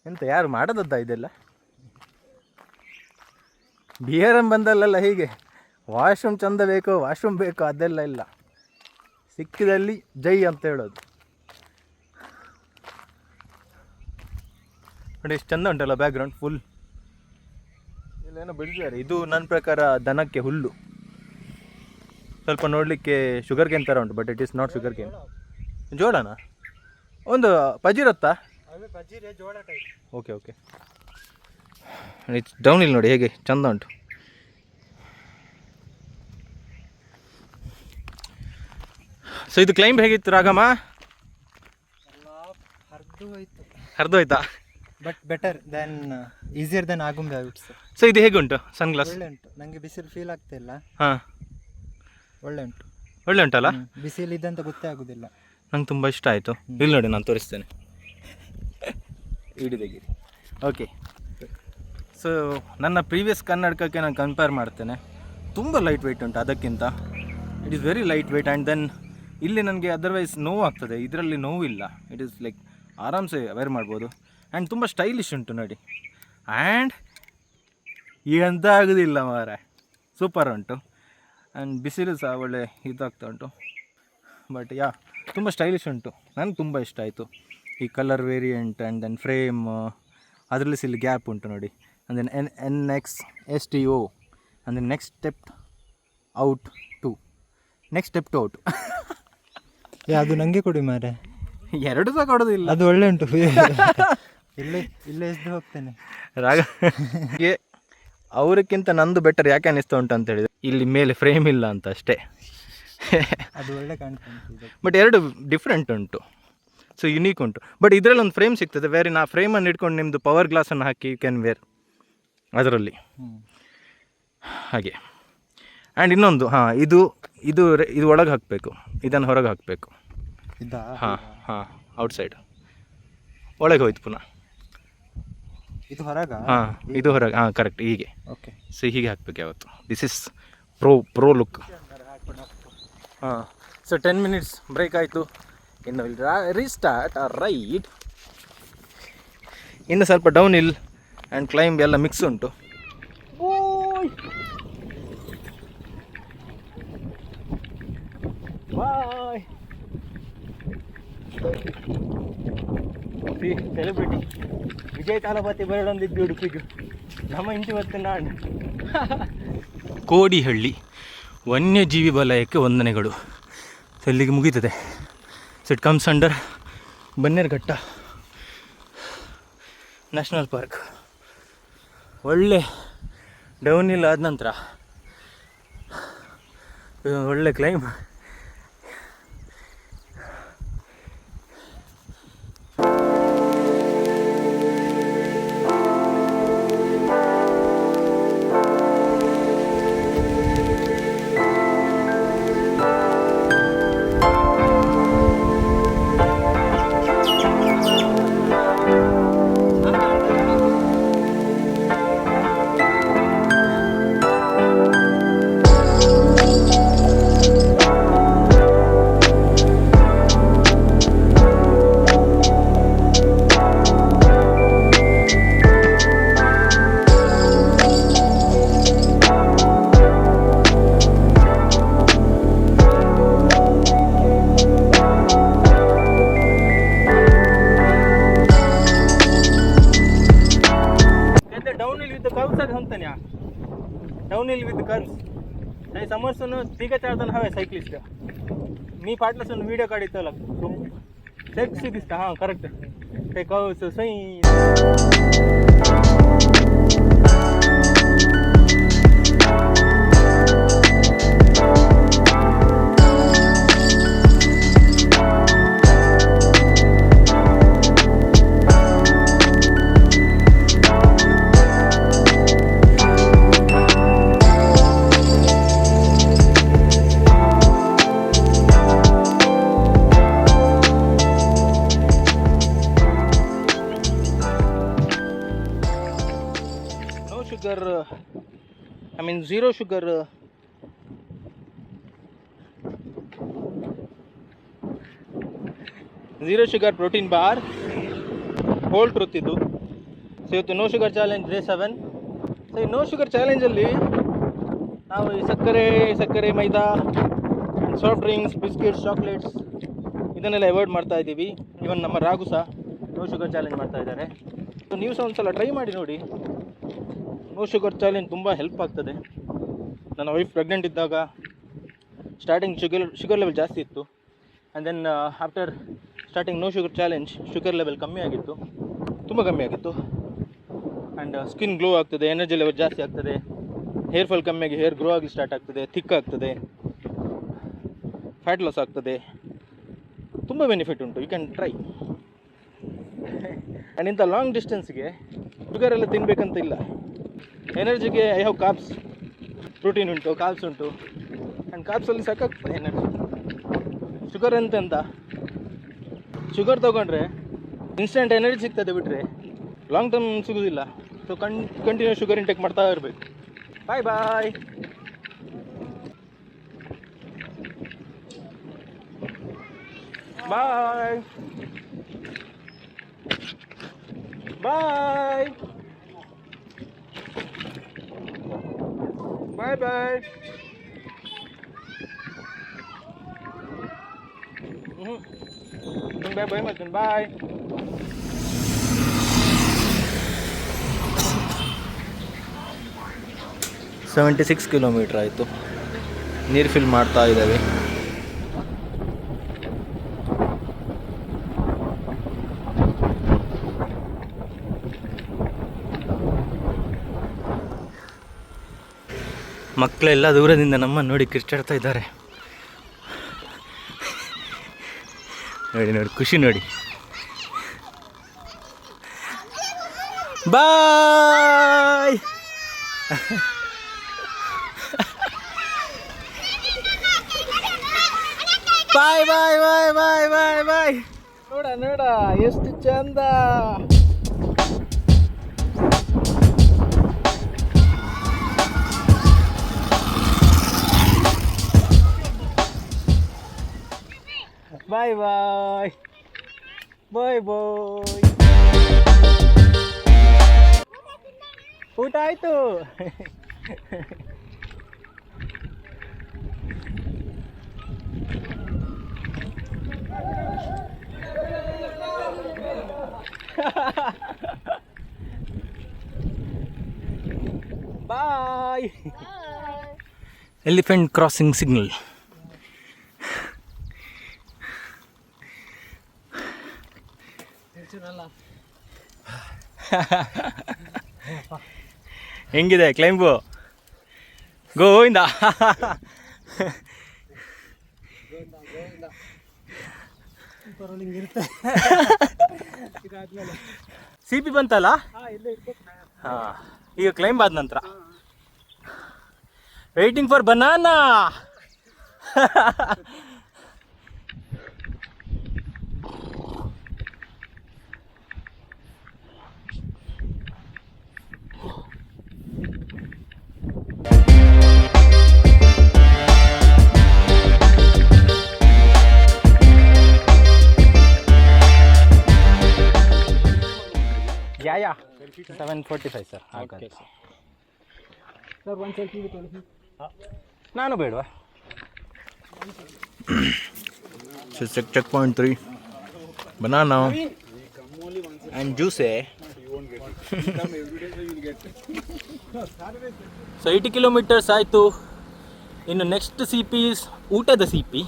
ಎಂತ ಯಾರು ಮಾಡೋದದ್ದ ಇದೆಲ್ಲ? BRM ಬಂದಲ್ಲೆಲ್ಲ ಹೀಗೆ ವಾಶ್ರೂಮ್ ಚಂದ ಬೇಕು, ವಾಶ್ರೂಮ್ ಬೇಕು, ಅದೆಲ್ಲ ಇಲ್ಲ. ಸಿಕ್ಕಿದಲ್ಲಿ ಜೈ ಅಂತ ಹೇಳೋದು. ನೋಡಿ ಎಷ್ಟು ಚಂದ ಉಂಟಲ್ಲ ಬ್ಯಾಕ್ಗ್ರೌಂಡ್ ಫುಲ್. ಇಲ್ಲೇನೋ ಬೆಳೆದಿದ್ದಾರೆ. ಇದು ನನ್ನ ಪ್ರಕಾರ ದನಕ್ಕೆ ಹುಲ್ಲು. ಸ್ವಲ್ಪ ನೋಡಲಿಕ್ಕೆ ಶುಗರ್ ಕೇನ್ ಥರ ಉಂಟು, but it is not sugar cane. ಜೋಳನಾ? ಒಂದು ಪಜಿರತ್ತಾ? Okay okay. ಡೌನ್ ಇಲ್ಲಿ ನೋಡಿ ಹೇಗೆ ಚಂದ ಉಂಟು. ಸೊ ಇದು ಕ್ಲೈಂಬ್ ಹೇಗಿತ್ತು ರಾಗಮ್ಮ? ಹರಿದೋಯ್ತಾ? But better then easier then Agumbe ಆಗುತ್ತೆ. ಸೊ ಇದು ಹೇಗೆ ಉಂಟು ಸನ್ಗ್ಲಾಸ್? ಒಳ್ಳೆ ಉಂಟು, ನನಗೆ ಬಿಸಿಲು ಫೀಲ್ ಆಗ್ತಾ ಇಲ್ಲ. ಹಾಂ ಒಳ್ಳೆ ಉಂಟು. ಒಳ್ಳೆ ಉಂಟಲ್ಲ? ಬಿಸಿಲು ಇದ್ದಂತ ಗೊತ್ತೇ ಆಗೋದಿಲ್ಲ. ನಂಗೆ ತುಂಬ ಇಷ್ಟ ಆಯಿತು. ಇಲ್ಲಿ ನೋಡಿ ನಾನು ತೋರಿಸ್ತೇನೆ. ಹಿಡಿದಗಿರಿ. ಓಕೆ. ಸೊ ನನ್ನ ಪ್ರೀವಿಯಸ್ ಕನ್ನಡಕಕ್ಕೆ ನಾನು ಕಂಪೇರ್ ಮಾಡ್ತೇನೆ. ತುಂಬ ಲೈಟ್ ವೆಯ್ಟ್ ಉಂಟು ಅದಕ್ಕಿಂತ. It is very light weight. And then ಇಲ್ಲಿ ನನಗೆ ಅದರ್ವೈಸ್ ನೋವು ಆಗ್ತದೆ, ಇದರಲ್ಲಿ ನೋವಿಲ್ಲ. ಇಟ್ ಈಸ್ ಲೈಕ್ ಆರಾಮ್ಸೆ ವೇರ್ ಮಾಡ್ಬೋದು. ಆ್ಯಂಡ್ ತುಂಬ ಸ್ಟೈಲಿಶ್ ಉಂಟು ನೋಡಿ. ಆ್ಯಂಡ್ ಎಂತ ಆಗೋದಿಲ್ಲ ಮಾರ, ಸೂಪರ್ ಉಂಟು. ಆ್ಯಂಡ್ ಬಿಸಿಲು ಸಹ ಒಳ್ಳೆ ಇದಾಗ್ತಾ ಉಂಟು. ಬಟ್ ತುಂಬ ಸ್ಟೈಲಿಶ್ ಉಂಟು. ನನಗೆ ತುಂಬ ಇಷ್ಟ ಆಯಿತು ಈ colour variant. And then frame, ಅದರಲ್ಲಿ ಸಹ ಇಲ್ಲಿ ಗ್ಯಾಪ್ ಉಂಟು ನೋಡಿ. And then NXSTO and then next step out to next step to out. ಅದು ನನಗೆ ಕೊಡಿ ಮಾರೆ. ಎರಡು ಸಹ ಕೊಡೋದಿಲ್ಲ. ಅದು ಒಳ್ಳೆ ಉಂಟು. ಇಲ್ಲೇ ಎದ್ದು ಹೋಗ್ತೇನೆ ರಾಗ. ಅವರಿಗಿಂತ ನಂದು ಬೆಟರ್ ಯಾಕೆ ಅನ್ನಿಸ್ತಾ ಉಂಟು ಅಂತ ಹೇಳಿದ್ರೆ ಇಲ್ಲಿ ಮೇಲೆ ಫ್ರೇಮ್ ಇಲ್ಲ ಅಂತ ಅಷ್ಟೇ. ಅದು ಒಳ್ಳೆ ಕಾಣ್ತದೆ. ಬಟ್ ಎರಡು ಡಿಫ್ರೆಂಟ್ ಉಂಟು. ಸೊ ಯುನೀಕ್ ಉಂಟು. ಬಟ್ ಇದರಲ್ಲಿ ಒಂದು ಫ್ರೇಮ್ ಸಿಗ್ತದೆ, ವೇರಿ ನಾ ಫ್ರೇಮನ್ನು ಇಟ್ಕೊಂಡು ನಿಮ್ಮದು ಪವರ್ ಗ್ಲಾಸನ್ನು ಹಾಕಿ ಯು ಕ್ಯಾನ್ ವೇರ್ ಅದರಲ್ಲಿ ಹಾಗೆ. ಆ್ಯಂಡ್ ಇನ್ನೊಂದು ಇದು ಇದು ಇದು ಒಳಗೆ ಹಾಕಬೇಕು, ಇದನ್ನು ಹೊರಗೆ ಹಾಕಬೇಕು. ಹಾಂ ಔಟ್ಸೈಡ್. ಒಳಗೆ ಹೋಯ್ತು ಪುನಃ. ಇದು ಹೊರಗ? ಇದು ಹೊರಗೆ. ಕರೆಕ್ಟ್ ಹೀಗೆ. ಓಕೆ. ಸೊ ಹೀಗೆ ಹಾಕ್ಬೇಕು ಯಾವತ್ತು. This is pro look. So 10 minutes break ಆಯಿತು. ಇನ್ನು ರೀಸ್ಟಾರ್ಟ್ ರೈಡ್. ಇನ್ನು ಸ್ವಲ್ಪ ಡೌನ್ ಹಿಲ್ ಆ್ಯಂಡ್ ಕ್ಲೈಂಬ್ ಎಲ್ಲ ಮಿಕ್ಸ್ ಉಂಟು. ಓಯ್ ಬಾಯ್. ಸೆಲೆಬ್ರಿಟಿ ವಿಜಯ್ ತಾಲಪತಿ ಬರಡೊಂದಿದ್ದು ಉಡುಪಿಗೂ ನಮ್ಮ ಇಂಚು ಮತ್ತು ನಾನು. ಕೋಡಿಹಳ್ಳಿ ವನ್ಯಜೀವಿ ವಲಯಕ್ಕೆ ವಂದನೆಗಳು. ಸೊ ಇಲ್ಲಿಗೆ ಮುಗೀತದೆ. So it comes under Bannerghatta national park. ಒಳ್ಳೆ ಡೌನ್ ಹಿಲ್ ಆದ ನಂತರ ಒಳ್ಳೆ ಕ್ಲೈಮ್. डाउनहिल विथ कर्व्स काही समोरसून तिघ चार हवे सायकलिस्ट. मी पाटलासून व्हिडिओ काढतो सेक्सी दिसता. हां करेक्ट. ते curves Sai. I mean zero sugar protein bar. Whole truth idu. So ಇವತ್ತು no sugar challenge day 7. So ಈ ನೋ ಶುಗರ್ ಚಾಲೆಂಜಲ್ಲಿ ನಾವು ಈ ಸಕ್ಕರೆ ಮೈದಾ ಸಾಫ್ಟ್ ಡ್ರಿಂಕ್ಸ್ ಬಿಸ್ಕೆಟ್ಸ್ ಚಾಕ್ಲೇಟ್ಸ್ ಇದನ್ನೆಲ್ಲ ಅವಾಯ್ಡ್ ಮಾಡ್ತಾ ಇದ್ದೀವಿ. ಇವನ್ ನಮ್ಮ ರಾಘು ಸಹ ನೋ ಶುಗರ್ ಚಾಲೆಂಜ್ ಮಾಡ್ತಾ ಇದ್ದಾರೆ. ಸೊ ನೀವು ಸಹ ಒಂದ್ಸಲ ಟ್ರೈ ಮಾಡಿ ನೋಡಿ. ನೋ ಶುಗರ್ ಚಾಲೆಂಜ್ ತುಂಬ ಹೆಲ್ಪ್ ಆಗ್ತದೆ. ನನ್ನ ವೈಫ್ ಪ್ರೆಗ್ನೆಂಟ್ ಇದ್ದಾಗ ಸ್ಟಾರ್ಟಿಂಗ್ ಶುಗರ್ ಲೆವೆಲ್ ಜಾಸ್ತಿ ಇತ್ತು. And then after starting no sugar challenge sugar level ಕಮ್ಮಿ ಆಗಿತ್ತು, ತುಂಬ ಕಮ್ಮಿ ಆಗಿತ್ತು. ಆ್ಯಂಡ್ ಸ್ಕಿನ್ ಗ್ಲೋ ಆಗ್ತದೆ, ಎನರ್ಜಿ ಲೆವೆಲ್ ಜಾಸ್ತಿ ಆಗ್ತದೆ, ಹೇರ್ ಫಾಲ್ ಕಮ್ಮಿಯಾಗಿ ಹೇರ್ ಗ್ರೋ ಆಗಲಿ ಸ್ಟಾರ್ಟ್ ಆಗ್ತದೆ, ಥಿಕ್ ಆಗ್ತದೆ, ಫ್ಯಾಟ್ ಲಾಸ್ ಆಗ್ತದೆ. ತುಂಬ ಬೆನಿಫಿಟ್ ಉಂಟು. You can try. ಆ್ಯಂಡ್ ಇಂಥ ಲಾಂಗ್ ಡಿಸ್ಟೆನ್ಸ್ಗೆ ಶುಗರೆಲ್ಲ ತಿನ್ನಬೇಕಂತ ಇಲ್ಲ. ಎನರ್ಜಿಗೆ ಐ ಹ್ಯಾವ್ ಕಾರ್ಬ್ಸ್. ಪ್ರೋಟೀನ್ ಉಂಟು, ಕಾರ್ಬ್ಸ್ ಉಂಟು. ಆ್ಯಂಡ್ ಕಾರ್ಬ್ಸಲ್ಲಿ ಸಾಕಾಗ್ತದೆ ಎನರ್ಜಿ. ಶುಗರ್ ಎಂತೆಂತ, ಶುಗರ್ ತೊಗೊಂಡ್ರೆ ಇನ್ಸ್ಟೆಂಟ್ ಎನರ್ಜಿ ಸಿಗ್ತದೆ ಬಿಟ್ಟರೆ ಲಾಂಗ್ ಟರ್ಮ್ ಸಿಗೋದಿಲ್ಲ. ಸೊ ಕಂಟಿನ್ಯೂ ಶುಗರ್ ಇಂಟೇಕ್ ಮಾಡ್ತಾ ಇರಬೇಕು. ಬಾಯ್ bye. Bye bye bye bye. Bye ಬಾಯ್ ಮಾಡ್ತೀನಿ. ಬಾಯ್. $76 ಕಿಲೋಮೀಟ್ರ್ ಆಯಿತು. ನೀರು ಫಿಲ್ ಮಾಡ್ತಾ ಇದ್ದಾವೆ. ಮಕ್ಕಳೆಲ್ಲ ದೂರದಿಂದ ನಮ್ಮನ್ನು ನೋಡಿ ಕಿರ್ಚಾಡ್ತಾ ಇದ್ದಾರೆ. ನೋಡಿ ನೋಡಿ ಖುಷಿ ನೋಡಿ. ಬಾಯ್. Bye bye bye bye bye ಬಾಯ್. ನೋಡ ನೋಡ ಎಷ್ಟು ಚಂದ. ಬಾಯ್ ಬಾಯ್ ಬಾಯ್ ಬಾಯ್. ಊಟ ಆಯಿತು. Elephant crossing signal. ಹೆಂಗಿದೆ ಕ್ಲೈಂಬು? ಗೋವಿಂದ. ಸಿ ಪಿ ಬಂತಲ್ಲ? ಹಾಂ, ಈಗ ಕ್ಲೈಂಬ್ ಆದ ನಂತರ waiting for banana. Yeah 7:45 sir. Okay sir, ಒಂದು ಸೆಲ್ಫಿ ನಾನು ಬೇಡವಾ? ಚೆಕ್ ಪಾಯಿಂಟ್ 3 ಬನಾನಾ ಆ್ಯಂಡ್ ಜ್ಯೂಸೆ. ಸೊ 80 ಕಿಲೋಮೀಟರ್ಸ್ ಆಯಿತು. ಇನ್ನು ನೆಕ್ಸ್ಟ್ ಸಿ ಪಿ ಇಸ್ ಊಟದ C P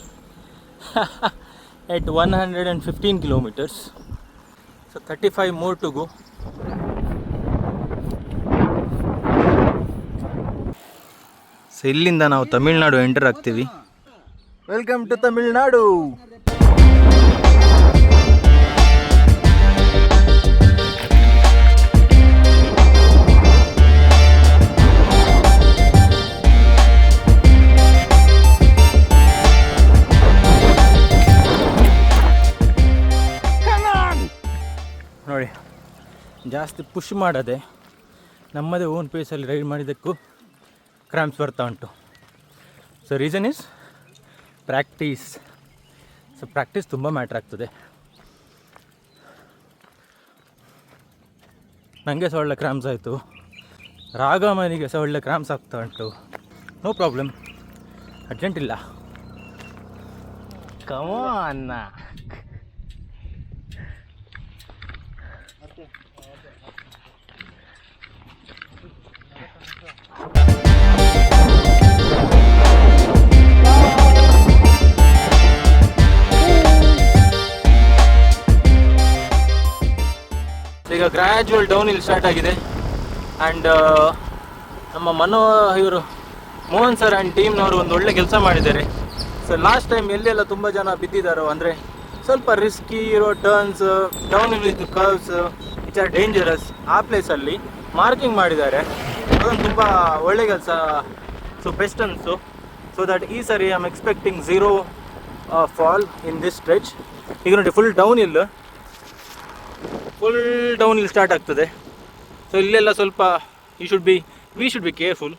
at 115 kilometres. So 35 more to go. So ಇಲ್ಲಿಂದ ನಾವು ತಮಿಳ್ನಾಡು ಎಂಟರ್ ಆಗ್ತೀವಿ. Welcome to Tamil Nadu. ನೋಡಿ, ಜಾಸ್ತಿ ಪುಷ್ ಮಾಡದೆ ನಮ್ಮದೇ ಓನ್ ಪೇಸಲ್ಲಿ ರೈಡ್ ಮಾಡಿದ್ದಕ್ಕೂ ಕ್ರಾಂಪ್ಸ್ ಬರ್ತಾ ಉಂಟು. So reason is practice. So practice ತುಂಬ ಮ್ಯಾಟ್ರ್ ಆಗ್ತದೆ. ನನಗೆ ಸಹ ಒಳ್ಳೆ ಕ್ರಾಂಪ್ಸ್ ಆಯಿತು, ರಾಗಮನಿಗೆ ಸಹ ಒಳ್ಳೆ ಕ್ರಾಂಪ್ಸ್ ಆಗ್ತಾ ಉಂಟು. ನೋ ಪ್ರಾಬ್ಲಮ್, ಅರ್ಜೆಂಟ್ ಇಲ್ಲ. ಕಮಾನ್. ಈಗ ಗ್ರ್ಯಾಜುವಲ್ ಡೌನ್ ಇಲ್ಲಿ ಸ್ಟಾರ್ಟ್ ಆಗಿದೆ. ಆ್ಯಂಡ್ ನಮ್ಮ ಇವರು ಮೋಹನ್ ಸರ್ ಆ್ಯಂಡ್ ಟೀಮ್ನವರು ಒಂದು ಒಳ್ಳೆ ಕೆಲಸ ಮಾಡಿದ್ದಾರೆ. ಸೊ ಲಾಸ್ಟ್ ಟೈಮ್ ಎಲ್ಲೆಲ್ಲ ತುಂಬ ಜನ ಬಿದ್ದಿದ್ದಾರೋ, ಅಂದರೆ ಸ್ವಲ್ಪ ರಿಸ್ಕಿ ಇರೋ turns, down with curves which are dangerous, ಆ ಪ್ಲೇಸಲ್ಲಿ ಮಾರ್ಕಿಂಗ್ ಮಾಡಿದ್ದಾರೆ. ಅದೊಂದು ತುಂಬ ಒಳ್ಳೆ ಕೆಲಸ. ಸೊ ಬೆಸ್ಟ್ ಅನ್ಸು. ಸೊ ದಟ್ ಈ ಸರಿ I am expecting 0 fall in this stretch. ಈಗ ನೋಡಿ, ಫುಲ್ ಡೌನ್ ಇಲ್ಲಿ ಸ್ಟಾರ್ಟ್ ಆಗ್ತದೆ. ಸೊ ಇಲ್ಲೆಲ್ಲ ಸ್ವಲ್ಪ we should be careful.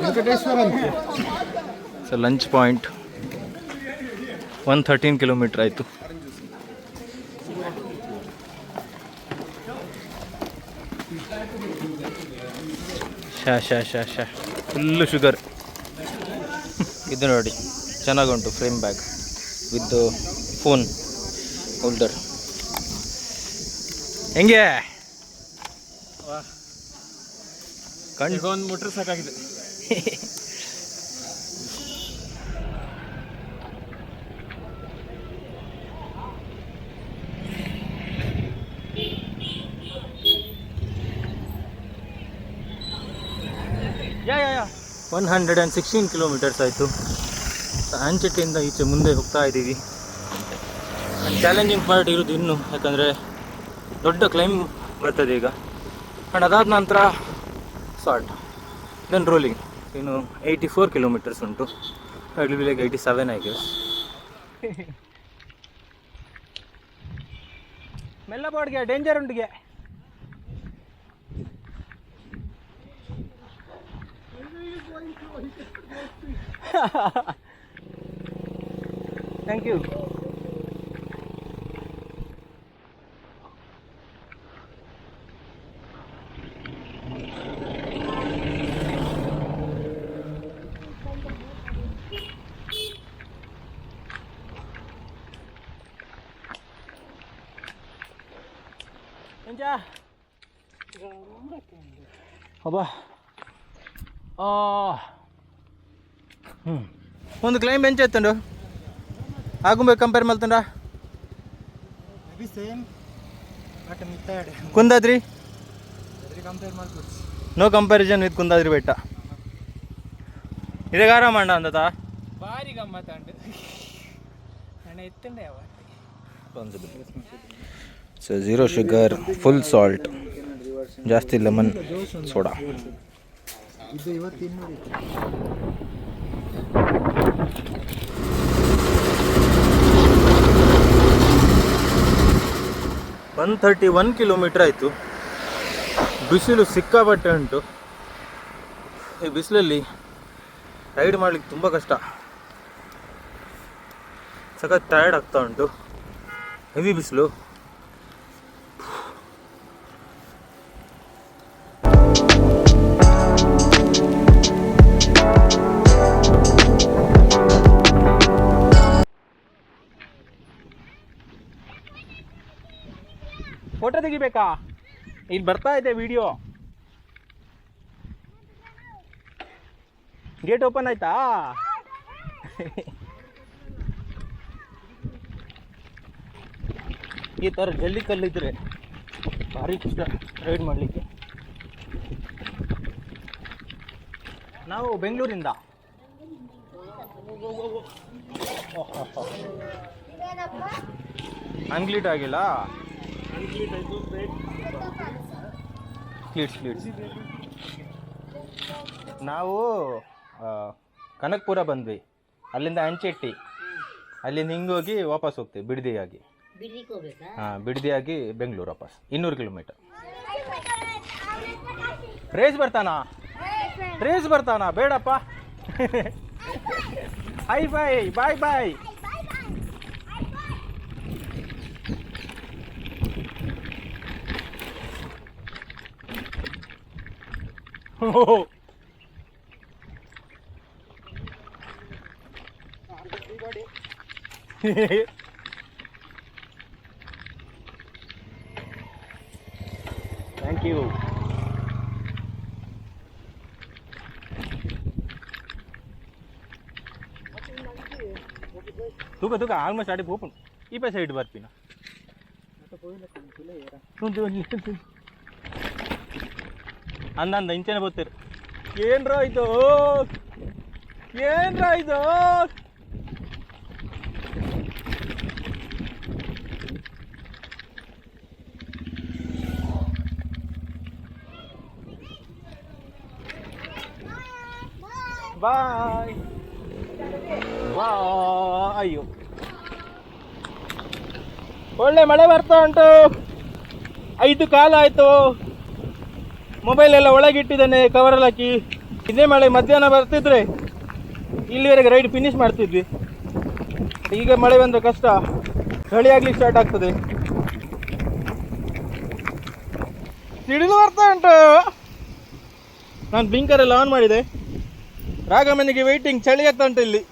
Venkateshwara ಅಂತ. ಸೊ ಲಂಚ್ ಪಾಯಿಂಟ್ 113 ಕಿಲೋಮೀಟ್ರ್ ಆಯಿತು. ಶಾ ಫುಲ್ಲು ಶುಗರ್. ಇದು ನೋಡಿ ಚೆನ್ನಾಗುಂಟು frame bag with phone holder. ಹೆಂಗೆ ಒಂದು ಮುಟ್ರೆ ಸಾಕಾಗಿದೆ. ಯಾ 116 ಕಿಲೋಮೀಟರ್ಸ್ ಆಯಿತು. ಆಂಚೆಟ್ಟಿಯಿಂದ ಈಚೆ ಮುಂದೆ ಹೋಗ್ತಾ ಇದ್ದೀವಿ. ಚಾಲೆಂಜಿಂಗ್ ಪಾರ್ಟ್ ಇರೋದು ಇನ್ನು, ಯಾಕಂದರೆ ದೊಡ್ಡ ಕ್ಲೈಮ್ ಬರ್ತದೆ ಈಗ. ಆ್ಯಂಡ್ ಅದಾದ ನಂತರ ಸಾಲ್ಟ್, ದೆನ್ ರೋಲಿಂಗ್. ಇನ್ನು 84 ಕಿಲೋಮೀಟರ್ಸ್ ಉಂಟು. It will be like 87 I guess. ಮೆಲ್ಲ ಬೋರ್ಡ್ಗೆ ಡೇಂಜರ್ ಉಂಟಿಗೆ. Thank you. ಅಬ್ಬಾ ಒಂದು ಕ್ಲೈಮ್ ಬೆಂಚ್ ಎತ್ತಂಡು ಆಗುಂಬೆ ಕಂಪೇರ್ ಮಲ್ತಂಡ maybe same but method Kundadri compare ಮಾಡ್ಬೋದು. ನೋ ಕಂಪ್ಯಾರಿಸನ್ ವಿತ್ ಕುಂದಾದ್ರಿ ಬೆಟ್ಟ. ಇದೇ ಆರಾಮ ಅಣ್ಣ ಅಂದತ ಭಾರಿ ಗಮ್ಮತ್ ಅಂಡ್ ಅಣ್ಣ ಎತ್ತಂಡೆ ಯಾವ ಸೊ 0 ಶುಗರ್, ಫುಲ್ ಸಾಲ್ಟ್, ಜಾಸ್ತಿ ಲೆಮನ್ ಸೋಡಾ. ಇದು ಇವತ್ತು 131 ಕಿಲೋಮೀಟ್ರ್ ಆಯಿತು. ಬಿಸಿಲು ಸಿಕ್ಕಾಪಟ್ಟೆ ಉಂಟು. ಈ ಬಿಸಿಲಲ್ಲಿ ರೈಡ್ ಮಾಡಲಿಕ್ಕೆ ತುಂಬ ಕಷ್ಟ. ಸಖತ್ ಟಯರ್ಡ್ ಆಗ್ತಾ ಉಂಟು. ಹೆವಿ ಬಿಸಿಲು. ಫೋಟೋ ತೆಗಿಬೇಕಾ? ಇಲ್ಲಿ ಬರ್ತಾ ಇದೆ ವಿಡಿಯೋ. ಗೇಟ್ ಓಪನ್ ಆಯ್ತಾ? ಈ ಥರ ಜಲ್ಲಿ ಕಲ್ಲಿದ್ರೆ ಭಾರಿ ಕಷ್ಟ ರೈಡ್ ಮಾಡಲಿಕ್ಕೆ. ನಾವು ಬೆಂಗಳೂರಿಂದ. ಅನ್ಗ್ಲೀಟ್ ಆಗಿಲ್ಲ. ಕ್ಲೀಟ್ಸ್ ನಾವು ಕನಕಪುರ ಬಂದ್ವಿ, ಅಲ್ಲಿಂದ ಅಂಚೆಟ್ಟಿ, ಅಲ್ಲಿಂದ ಹಿಂಗೋಗಿ ವಾಪಸ್ ಹೋಗ್ತೀವಿ ಬಿಡದಿಯಾಗಿ. ಹಾಂ, ಬಿಡದಿಯಾಗಿ ಬೆಂಗಳೂರು ವಾಪಸ್ 200 ಕಿಲೋಮೀಟರ್. ರೇಸ್ ಬರ್ತಾನಾ? ಬೇಡಪ್ಪ. Hi bye bye bye. Thank you. ತೂಕ ಆಲ್ಮೋಸ್ಟ್ ಆಡಿ ಓಪನ್ ಈ ಪೈ ಸೈಡ್ ಬರ್ತೀನ. ಅಂದ ಇಂಚೆನೆ ಬರ್ತೀರಿ. ಏನ್ರ ಇದು ಬಾಯ್. ಅಯ್ಯೋ, ಒಳ್ಳೆ ಮಳೆ ಬರ್ತಾ ಉಂಟು. 5 ಕಾಲ ಆಯಿತು ಮೊಬೈಲ್ ಎಲ್ಲ ಒಳಗಿಟ್ಟಿದ್ದಾನೆ ಕವರಲ್ಲಿ ಹಾಕಿ. ಇದೇ ಮಳೆ ಮಧ್ಯಾಹ್ನ ಬರ್ತಿದ್ರೆ ಇಲ್ಲಿವರೆಗೆ ರೈಡ್ ಫಿನಿಶ್ ಮಾಡ್ತಿದ್ವಿ. ಈಗ ಮಳೆ ಬಂದರೆ ಕಷ್ಟ, ಚಳಿ ಆಗ್ಲಿಕ್ಕೆ ಸ್ಟಾರ್ಟ್ ಆಗ್ತದೆ. ಸಿಡಿಲು ಬರ್ತಾ ಉಂಟು. ನಾನು ಬ್ಲಿಂಕರ್ ಎಲ್ಲ ಆನ್ ಮಾಡಿದೆ. ರಾಗಮನಿಗೆ ವೆಯ್ಟಿಂಗ್, ಚಳಿ ಆಗ್ತಾ ಉಂಟು ಇಲ್ಲಿ.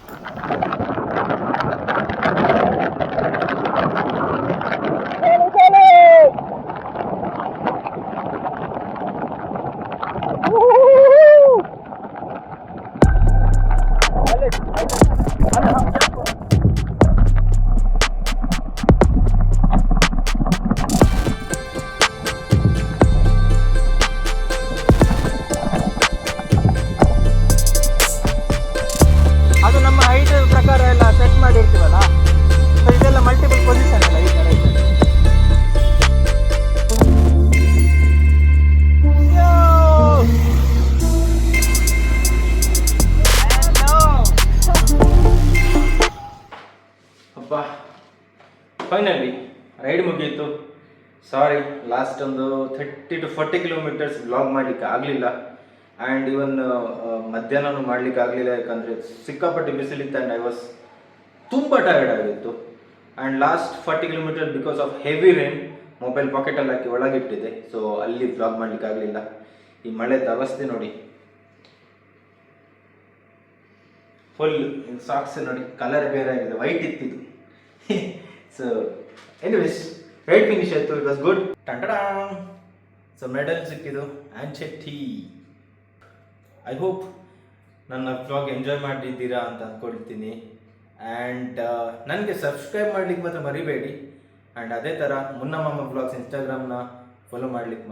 ಅದು ನಮ್ಮ ಹೈಟ್ ಪ್ರಕಾರ ಎಲ್ಲ ಸೆಟ್ ಮಾಡಿರ್ತೀವಲ್ಲ, ಸೊ ಇದೆಲ್ಲ ಮಲ್ಟಿಪಲ್ ಪೊಸಿಷನ್ ಅಲ್ಲ ಈ ಥರ ಇದೆ. ಅಪ್ಪ, ಫೈನಲಿ ರೈಡ್ ಮುಗೀತು. ಸಾರಿ, ಲಾಸ್ಟ್ ಒಂದು 30 to 40 ಕಿಲೋಮೀಟರ್ಸ್ ಬ್ಲಾಗ್ ಮಾಡಲಿಕ್ಕೆ ಆಗಲಿಲ್ಲ. ಆ್ಯಂಡ್ ಇವನ್ ಮಧ್ಯಾಹ್ನನೂ ಮಾಡಲಿಕ್ಕೆ ಆಗಲಿಲ್ಲ, ಯಾಕಂದರೆ ಸಿಕ್ಕಾಪಟ್ಟೆ ಬಿಸಿಲಿತ್ತು ಆ್ಯಂಡ್ ಐ ವಾಸ್ ತುಂಬ ಟಯರ್ಡ್ ಆಗಿತ್ತು. And last 40 kilometre because of heavy rain mobile ಪಾಕೆಟಲ್ಲಿ ಹಾಕಿ ಒಳಗಿಟ್ಟಿದೆ, ಸೊ ಅಲ್ಲಿ ಬ್ಲಾಗ್ ಮಾಡಲಿಕ್ಕೆ ಆಗಲಿಲ್ಲ. ಈ ಮಳೆದ ಅವಸ್ಥೆ ನೋಡಿ, ಫುಲ್ ಸಾಕ್ಸ್ ನೋಡಿ ಕಲರ್ ಬೇರೆ ಆಗಿದೆ, ವೈಟ್ ಇತ್ತಿದ್ದು. ಸೊ ಎನಿವೇಸ್ ರೈಡ್ ಫಿನಿಶ್ ಆಯಿತು, ಇಟ್ ವಾಸ್ ಗುಡ್. ಟಂಟಡಾ, ಸೊ ಮೆಡಲ್ ಸಿಕ್ಕಿದ್ದು ಆ್ಯಂಚೆಟ್ಟಿ. ಐ ಹೋಪ್ ನನ್ನ ವ್ಲಾಗ್ ಎಂಜಾಯ್ ಮಾಡಿದ್ದೀರಾ ಅಂತ ಅಂದ್ಕೊಳ್ತೀನಿ. ಆ್ಯಂಡ್ ನನಗೆ ಸಬ್ಸ್ಕ್ರೈಬ್ ಮಾಡ್ಲಿಕ್ಕೆ ಮಾತ್ರ ಮರಿಬೇಡಿ. ಆ್ಯಂಡ್ ಅದೇ ಥರ ಮುನ್ನ ಮಾಮ ವ್ಲಾಗ್ಸ್ ಇನ್ಸ್ಟಾಗ್ರಾಮ್ನ ಫಾಲೋ ಮಾಡ್ಲಿಕ್ಕೆ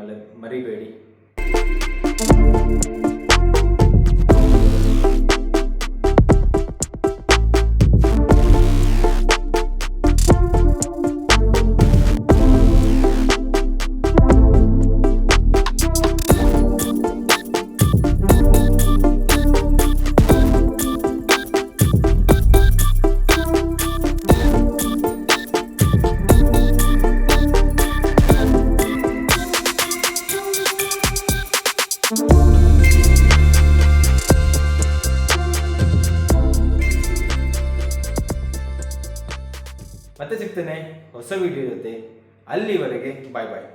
ಮರಿಬೇಡಿ. ಮತ್ತೆ ಸಿಗ್ತೇನೆ ಹೊಸ ವಿಡಿಯೋ ಜೊತೆ. ಅಲ್ಲಿವರೆಗೆ ಬಾಯ್ ಬಾಯ್.